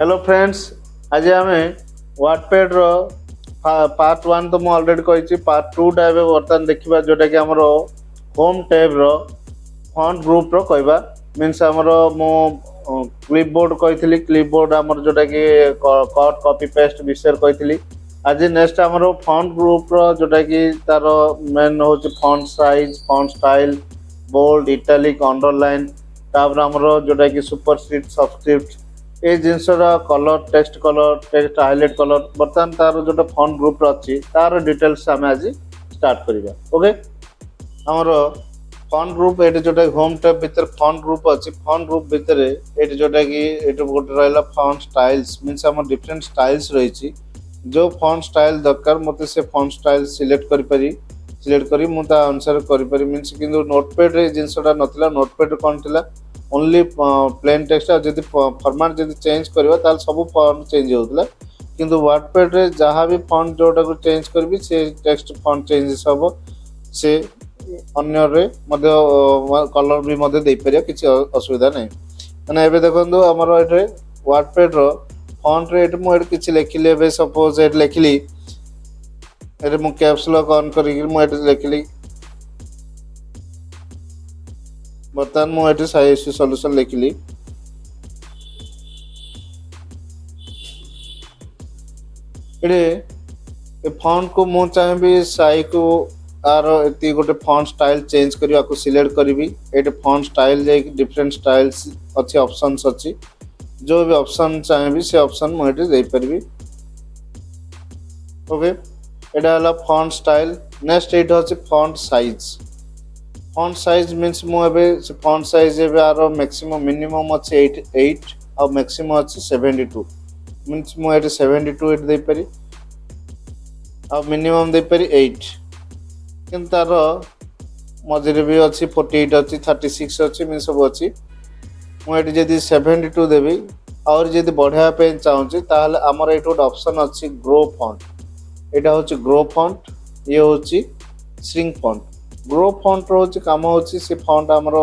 Hello friends, आज आम WordPad रो part 1 तो मुझे अलरेडी कही पार्ट 2 टा बर्तमान देखा जोटा कि आमर होम टैब रो फॉन्ट ग्रुप रो कहवा मीन्स आमर मु क्लिपबोर्ड कही क्लिपबोर्ड आमर जोटा कि कट कॉपी पेस्ट विषय कही आज नेक्स्ट आमर फॉन्ट ग्रुप रो जोटा कि तार मेन हूँ font size font style bold italic underline तापर आमर जोटा कि सुपरस्क्रिप्ट सबस्क्रिप्ट ये जिनसर कलर टेक्स्ट हाइलाइट कलर बर्तमान तार जो फॉन्ट ग्रुप अच्छी तार डिटेल्स आम आज स्टार्ट करवा ओके आमर फॉन्ट ग्रुप ये जोटा होम टैब भीतर फॉन्ट ग्रुप अच्छी फॉन्ट ग्रुप भितर ये जोटा कि गोटे रहा फॉन्ट स्टाइल्स मीन्स आम डिफरेंट स्टाइल्स रही जो फॉन्ट स्टाइल दरकार मत से फॉन्ट स्टाइल सिलेक्ट करी मुझे अनुसार करी मीन्स कि नोटपैड जिनसा नाला नोटपैड कौन थी ओनली प्लेन टेक्स्ट जब फॉर्मेट जब चेंज करवा सब फॉन्ट चेंज होता किंतु वर्डपैड रे जहाँ भी फॉन्ट जोटा को चेंज करी से टेक्स्ट फॉन्ट चेंजेस हम से अन्य कलर भी दे पार किसी असुविधा नहीं मैंने एवं देखो आमर ये वर्डपैड रो फॉन्ट रे मुझे किसी लिखिली सपोज ये लिखिली ये मुझे कैप्स लॉक ऑन करी मुझे लिखिली बर्तमान मुझे साइज सॉल्यूशन लिखिली ये फॉन्ट को मुझे चाहिए साई को आर ये गोटे फॉन्ट स्टाइल चेंज करने को सिलेक्ट करी ये फॉन्ट स्टाइल जाए डिफरेंट स्टाइल्स अच्छी ऑप्शंस अच्छी जो भी ऑप्शन चाहिए से ऑप्शन मुझे दे पारि ओके यहाँ फॉन्ट स्टाइल नेक्स्ट ये हूँ font size font size means मुझे फॉन्ट साइज आर मैक्सिमम मिनिमम अच्छे 8 और मैक्सिमम अच्छे 72 मीन्स मुझे 72 दे पारि आ मिनिमम दे पारि 8 कि तार मझे भी अच्छी 48 अच्छी 36 अच्छी मीन सब अच्छी मुझे जब 72 देवी और जब बढ़ाया चाहूँगी ताल आमर ये गोटे ऑप्शन अच्छी ग्रो फॉन्ट यहाँ हूँ ग्रो फॉन्ट ये हूँ श्रिंक फॉन्ट ग्रो फॉन्ट रो काम होची से फॉन्ट आमर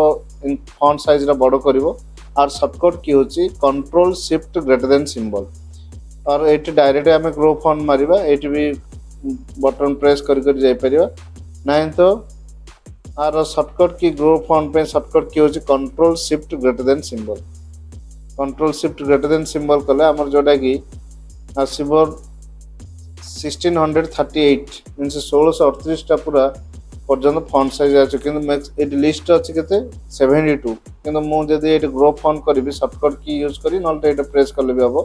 फॉन्ट साइज रा बड़ करिवो और शॉर्टकट की होची control shift greater than symbol और ये डायरेक्ट आम ग्रो फॉन्ट मारिबा ये भी बटन प्रेस कर जाई परिबा नहीं तो आर शॉर्टकट की ग्रो फॉन्ट पे शॉर्टकट की होची control shift greater than symbol control shift greater than symbol कले आमर जोटा कि आसीबो 1638 मीन्स 1638 टा पूरा पर्यंत फॉन्ट साइज अच्छे कि लिस्ट अच्छे के 72 कि मुझे ये ग्रो फॉन्ट करी शॉर्टकट की यूज करी ना प्रेस कले भी हम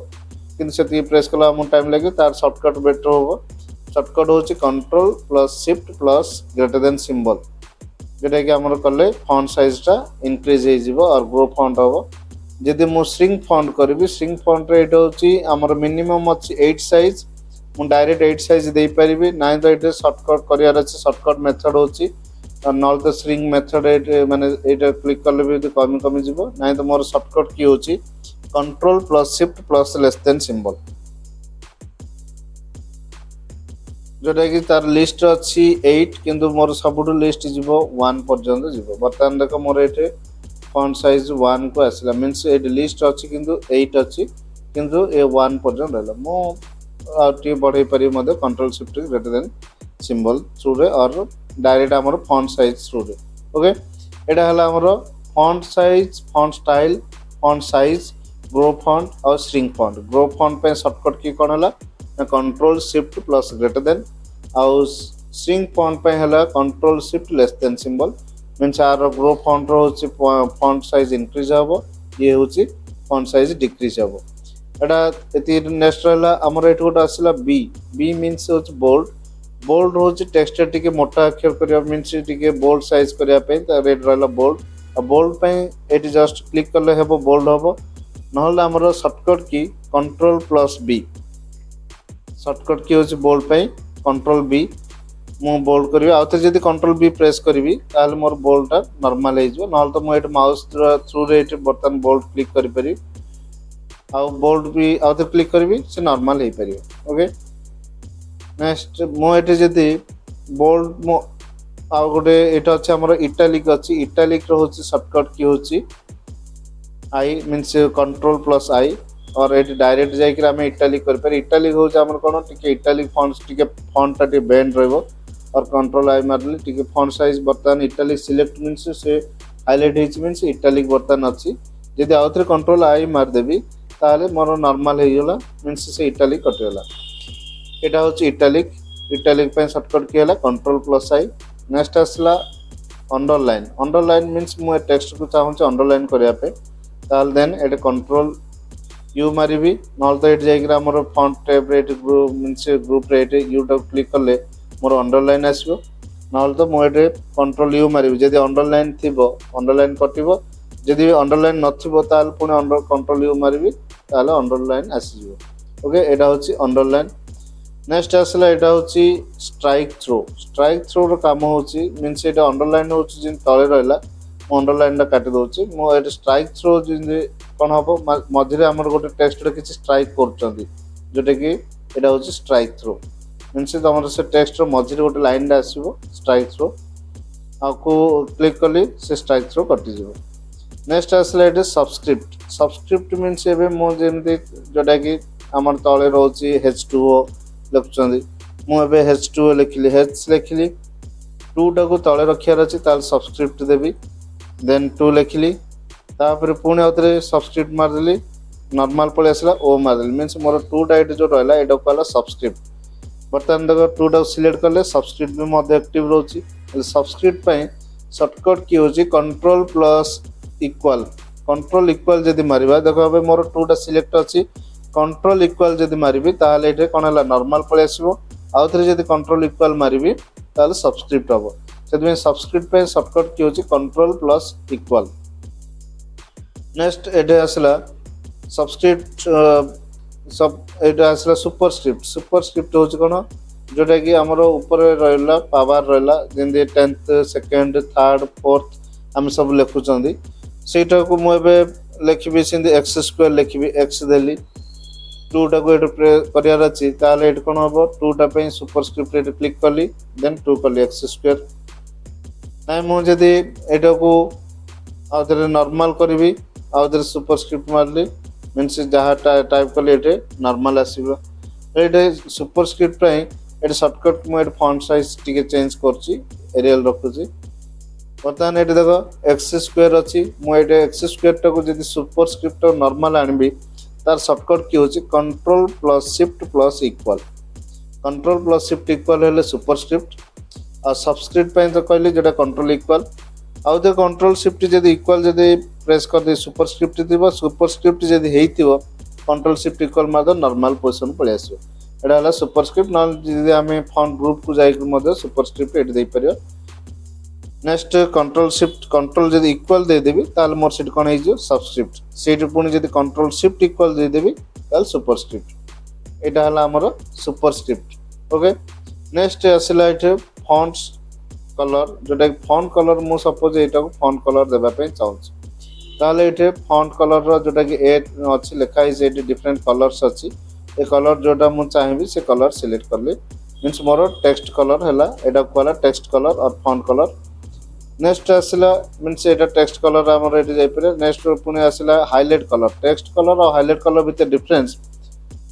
कि प्रेस कला टाइम लगे तार शॉर्टकट बेटर हम शॉर्टकट हूँ control plus shift plus greater than symbol जोटा कि आमर कले फॉन्ट साइज टा इंक्रीज हो और ग्रो फॉन्ट हम जदि मु श्रिंक फॉन्ट करी श्रिंक फॉन्ट रे हूँ आमर मिनिमम अच्छी 8 साइज मु डायरेक्ट 8 साइज दे पारिबी ना तो ये शॉर्टकट करार अच्छे शॉर्टकट मेथड होची ना तो श्रिंक मेथड माने ये क्लिक कले भी कमी कमी जीव ना तो मोर शॉर्टकट की होची control plus shift plus less than symbol जोटा कि तार लिस्ट अच्छी 8 किंतु मोर सबुठ लिस्ट जीव 1 पर्यंत जीव बर्तमान देख मोर ये फॉन्ट साइज 1 को आसला मीन्स ये लिस्ट अच्छी किंतु 8 अच्छी किंतु ये 1 पर्यंत रहला मो बढ़े पारे control shift greater than symbol through रे और डायरेक्ट आमर फॉन्ट साइज थ्रू रे ओके एटा हला आमर font size font style font size grow font और श्रिंक फॉन्ट ग्रो फॉन्ट पे शॉर्टकट की कौन है control shift plus greater than आउ श्रिंक फॉन्ट पे हला control shift less than symbol means आर ग्रो फॉन्ट रो फॉन्ट साइज इंक्रीज हम ये हूँ फॉन्ट साइज डिक्रीज हम एटा नेक्स्ट रहा आमर ये गोटे आसला बी बी मीन्स हूँ बोल्ड बोल्ड हूँ टेक्स्ट टी मोटा अक्षर करने मीन्स टी बोल्ड साइज करने रेड रहा बोल्ड और बोल्ड ये जस्ट क्लिक कले हे बोल्ड हम ना आमर शॉर्टकट की कंट्रोल प्लस बी शॉर्टकट की हूँ बोल्ड पे कंट्रोल बी मु बोल्ड करी आउ थे कंट्रोल बी प्रेस करी ताल मोर बोल्डटा नॉर्मल हो ना तो मुझे माउस थ्रू रे बर्तमान बोल्ड क्लिक करी आउ बोल्ड भी आउ थे क्लिक करी से नॉर्मल हो पार ओके नेक्स्ट मुझे जदि बोल्ड मो आउ गोटे ये अच्छे आमर इटालिक अच्छी इटालिक हूँ शॉर्टकट की हूँ आई मीन्स कंट्रोल प्लस आई और ये डायरेक्ट जाकर आम इटालिक कर इटालिक हूँ आम कौन टी इटालिक फॉन्ट्स टी फॉन्टटा टी बेंड रही और कंट्रोल आई मारे टी फॉन्ट साइज बर्तमान इटालिक सिलेक्ट मीन्स से हाईलाइट होती मीन्स इटालिक बर्तमान अच्छी जदि आउ थे कंट्रोल आई मारदेवी ताहले मोर नॉर्मल होगला मीन्स से इटालिक कटिगला यहाँ हूँ इटालिक इटालिक सर्टकट किए कंट्रोल प्लस आई नेक्स्ट आसला अंडरलाइन अंडरलाइन मीन्स मुझे टेक्स्ट को चाहूँगी अंडरलाइन करने ताल देन ये कंट्रोल यू मारि ना तो ये जाकर फॉन्ट टैब रे मीन्स ग्रुप रे यू टाक क्लिक कले मोर अंडरलाइन आसो ना तो मुझे कंट्रोल यू मारि जब अंडरलाइन थी अंडरलाइन कटो जदि अंडरलाइन नाल पुणी अंडर कंट्रोल यू मारि अंडरलाइन आसीज ओके यहाँ हूँ अंडरलाइन नेक्स्ट आसला यहाँ हूँ स्ट्राइक थ्रो काम हो मीन्स ये अंडरलाइन हो तले रहा अंडरलाइन काटी दूसरी मुझे स्ट्राइक थ्रो कौन हम मझे आम गोटे टेक्स्ट किसी स्ट्राइक करोटा कि यहाँ हूँ स्ट्राइक थ्रो मीन्स तुम से टेक्स्ट मझे गोटे लाइन आसो स्ट्राइक थ्रो आपको क्लिक कली से स्ट्राइक थ्रो कटिज नेक्स्ट आसला ये सबस्क्रिप्ट मीन्स एवं मुझे जोटा कि आम तले रोचे H2O लिखुं मुझे H2O लिखिली H लिखिली 2 टाक तले रखार अच्छी सबस्क्रिप्ट देवी देन 2 लिखिली तापर पुणी आउे सबस्क्रिप्ट मारदेली नॉर्मल पलि आसला ओ मारदेली मीन्स मोर 2 टा जो रहा यहाँ कहला सबस्क्रिप्ट बर्तमान देख 2 टाक सिलेक्ट कले सबस्क्रिप्ट भी मध्य एक्टिव रोची सबस्क्रिप्ट सर्टकट की हूँ कंट्रोल प्लस इक्वाल जदि मारिबा देखो अब मोर 2 टा सिलेक्ट अच्छी कंट्रोल इक्वाल जदि मारिबी ताहले ये कौन है नॉर्मल पलि आसो आउ थे जदि कंट्रोल इक्वाल मारिबी ताहले सबस्क्रिप्ट हम से सबस्क्रिप्ट सर्टकट की हूँ कंट्रोल प्लस इक्वाल नेक्स्ट ये आसला सबस्क्रिप्ट सब ये आसला सुपरस्क्रिप्ट हूँ कौन जोटा कि आमर ऊपर रहा पावर रहा जमी 10th 2nd 3rd 4th आम सब लिखुं सेटा को मुझे लिखी से एक्स स्क्वायर लिखी एक्स देली 2 टाक करार अच्छी ये कौन हम 2 टा सुपरस्क्रिप्ट ये क्लिक कली देन 2 कली एक्स स्क्वायर ना मुझे यहाँ को आउे नॉर्मल करी आउे सुपरस्क्रिप्ट मारली मीन्स जहाँ टाइप कली ये नॉर्मल आसो ये सुपरस्क्रिप्ट ये सर्टकट मुझे फॉन्ट साइज टी चेंज करियल रखुची बर्तमान ये देख एक्स स्क्वायर अच्छी मुझे एक्स स्क्वायर टाक जब सुपरस्क्रिप्ट नॉर्मल आनबी तार सर्टकट की हूँ control plus shift plus equal control plus shift equal है सुपरस्क्रिप्ट और सबस्क्रिप्ट तो कहली जो कंट्रोल इक्वाल आउ थे कंट्रोल शिफ्ट जब इक्वाल जब प्रेस कर दे सुपरस्क्रिप्ट थी सुपरस्क्रिप्ट जब हो कंट्रोल शिफ्ट इक्वाल मार नॉर्मल पोजिशन पलि आसो यहाँ है सुपरस्क्रिप्ट ना जब आम फॉन्ट ग्रुप को जाकर सुपरस्क्रिप्ट ये देपर नेक्स्ट कंट्रोल शिफ्ट कंट्रोल जब इक्वाल देदेवी ताल मोर सीट कौन हो सबस्क्रिप्ट सीट पुणी जब कंट्रोल शिफ्ट इक्वाल देदेवी ताल सुपरस्क्रिप्ट यहाँ है आमर सुपरस्क्रिप्ट ओके नेक्स्ट आसला ये फॉन्ट्स कलर जोटा कि फॉन्ट कलर मु सपोज यहाँ को फॉन्ट कलर देवाई चाहूँगी ताल ये फॉन्ट कलर जोटा कि ए अच्छी लिखाई ये डिफरेंट कलर्स अच्छी ये कलर जोटा मुझे चाहिए से कलर सिलेक्ट कली मीन्स मोर टेक्स्ट कलर है यहाँ कहला टेक्स्ट कलर और फॉन्ट कलर नेक्स्ट आसला मीन्स यहाँ टेक्स्ट कलर आमर ये जापर नेक्स्ट पुणी आसला हाईलाइट कलर टेक्स्ट कलर और हाईलाइट कलर भितर डिफरेंस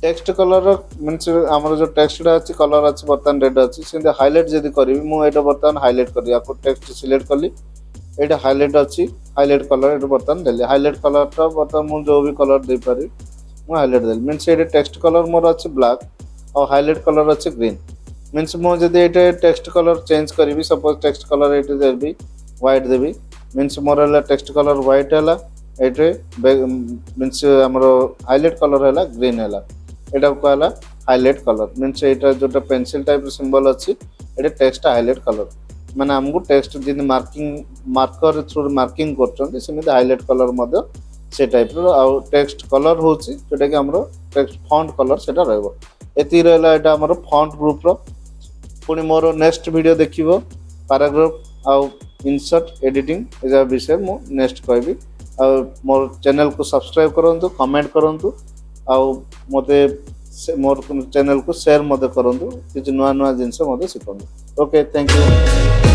टेक्स्ट कलर मीन्स आमर जो टेक्स्ट अच्छी कलर अच्छी बर्तमान रेड अच्छी से हाईलाइट जब करी मुझे बर्तमान हाईलाइट करी आपको टेक्स्ट सिलेक्ट कली ये हाईलाइट अच्छी हाईलाइट कलर ये बर्तमान देली हाईलाइट कलर बर्तमान मुझे जो भी कलर दे पारि मुझे हाईलाइट देली मीन्स ये टेक्स्ट कलर मोर अच्छी ब्लैक और हाईलाइट कलर अच्छी ग्रीन मीन्स मुझे ये टेक्स्ट कलर चेंज करी सपोज टेक्स्ट कलर ये देवी व्हाइट देवी मीन्स मोर है टेक्स्ट कलर व्हाइट है ये मीन्स आमर हाईलाइट कलर है ग्रीन है यहाँ कहला हाईलाइट कलर मीन्स यहाँ जो पेंसिल टाइप सिंबल अच्छी ये टेक्स्ट हाईलाइट कलर माने आमको टेक्स्ट जी मार्किंग मार्कर थ्रू मार्किंग करते हाईलाइट कलर से टाइप आउ टेक्स्ट कलर हूँ जोटा कि आम टेक्स्ट फॉन्ट कलर से रही रहा आमर फॉन्ट ग्रुप पुणी मोर नेक्स्ट वीडियो देखिबो पैराग्राफ आउ इंसर्ट एडिटिंग ए विषय मु नेक्स्ट कहबी आ मोर चैनल को सब्सक्राइब करंतु कमेंट करंतु आ मते मोर चैनल को शेयर मते करंतु किछ नुआ नुआ जिनस मते शिखंतु ओके थैंक यू।